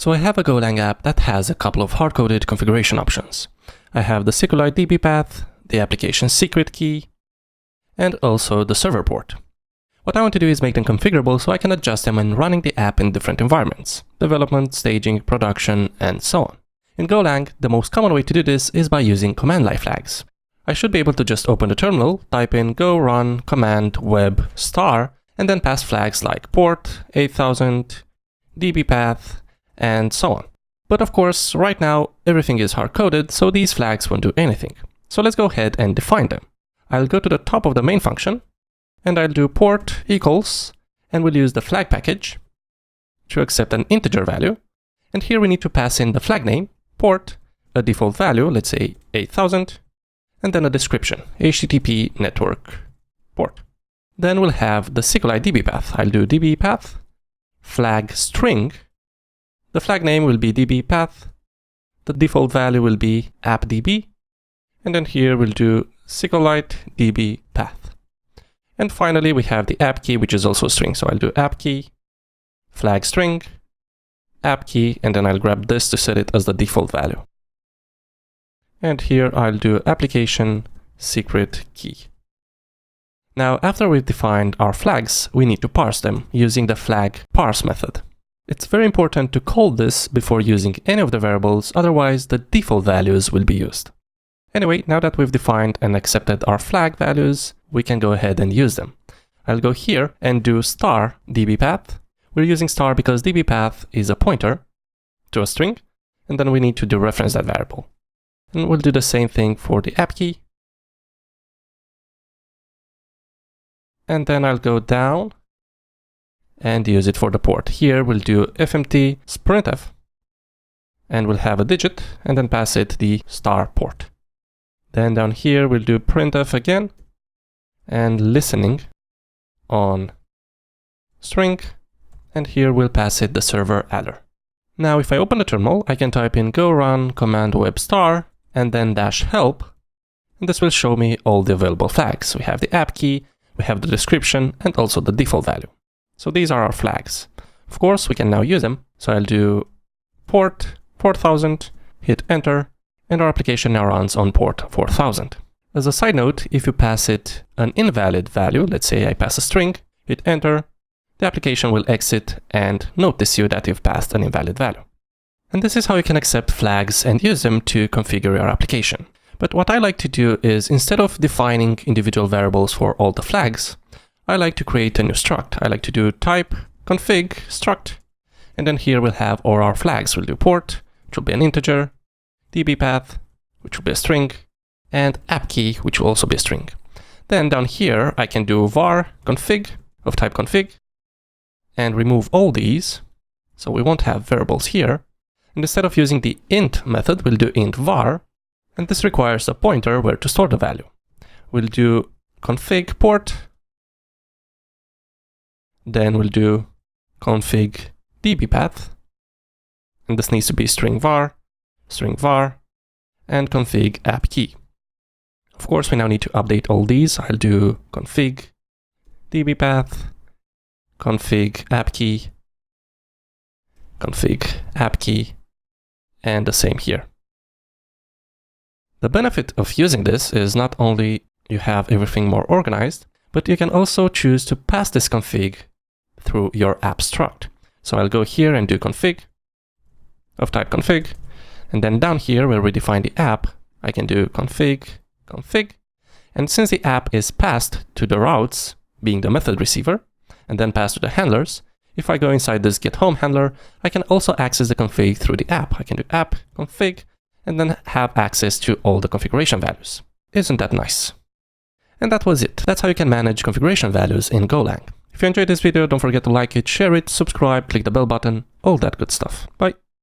So I have a Golang app that has a couple of hard-coded configuration options. I have the SQLite DB path, the application secret key, and also the server port. What I want to do is make them configurable so I can adjust them when running the app in different environments: development, staging, production, and so on. In Golang, the most common way to do this is by using command line flags. I should be able to just open the terminal, type in go run command web star, and then pass flags like port, 8000, DB path, and so on. But of course, right now, everything is hard-coded, so these flags won't do anything. So let's go ahead and define them. I'll go to the top of the main function, and I'll do port equals, and we'll use the flag package to accept an integer value. And here we need to pass in the flag name, port, a default value, let's say 8000, and then a description, HTTP network port. Then we'll have the SQLite DB path. I'll do DB path, flag string. The flag name will be DB path. The default value will be appdb. And then here we'll do SQLite DB path. And finally, we have the app key, which is also a string. So I'll do app key, flag string, app key, and then I'll grab this to set it as the default value. And here I'll do application secret key. Now, after we've defined our flags, we need to parse them using the flag parse method. It's very important to call this before using any of the variables, otherwise the default values will be used. Anyway, now that we've defined and accepted our flag values, we can go ahead and use them. I'll go here and do star dbpath. We're using star because dbpath is a pointer to a string, and then we need to dereference that variable. And we'll do the same thing for the app key. And then I'll go down and use it for the port. Here we'll do fmt sprintf, and we'll have a digit, and then pass it the star port. Then down here we'll do printf again, and listening on string, and here we'll pass it the server adder. Now if I open the terminal, I can type in go run command web star, and then -help, and this will show me all the available flags. We have the app key, we have the description, and also the default value. So these are our flags. Of course, we can now use them. So I'll do port 4000, hit enter, and our application now runs on port 4000. As a side note, if you pass it an invalid value, let's say I pass a string, hit enter, the application will exit and notice you that you've passed an invalid value. And this is how you can accept flags and use them to configure your application. But what I like to do is, instead of defining individual variables for all the flags, I like to create a new struct. I like to do type config struct, and then here we'll have all our flags. We'll do port, which will be an integer, DB path, which will be a string, and app key, which will also be a string. Then down here, I can do var config of type config and remove all these, so we won't have variables here. And instead of using the int method, we'll do int var, and this requires a pointer where to store the value. We'll do config port, then we'll do config DB path, and this needs to be string var, and config app key. Of course, we now need to update all these. I'll do config DB path, config app key, and the same here. The benefit of using this is not only you have everything more organized, but you can also choose to pass this config through your app struct. So I'll go here and do config of type config, and then down here where we define the app, I can do config, and since the app is passed to the routes, being the method receiver, and then passed to the handlers, if I go inside this get home handler, I can also access the config through the app. I can do app config, and then have access to all the configuration values. Isn't that nice? And that was it. That's how you can manage configuration values in Golang. If you enjoyed this video, don't forget to like it, share it, subscribe, click the bell button, all that good stuff. Bye!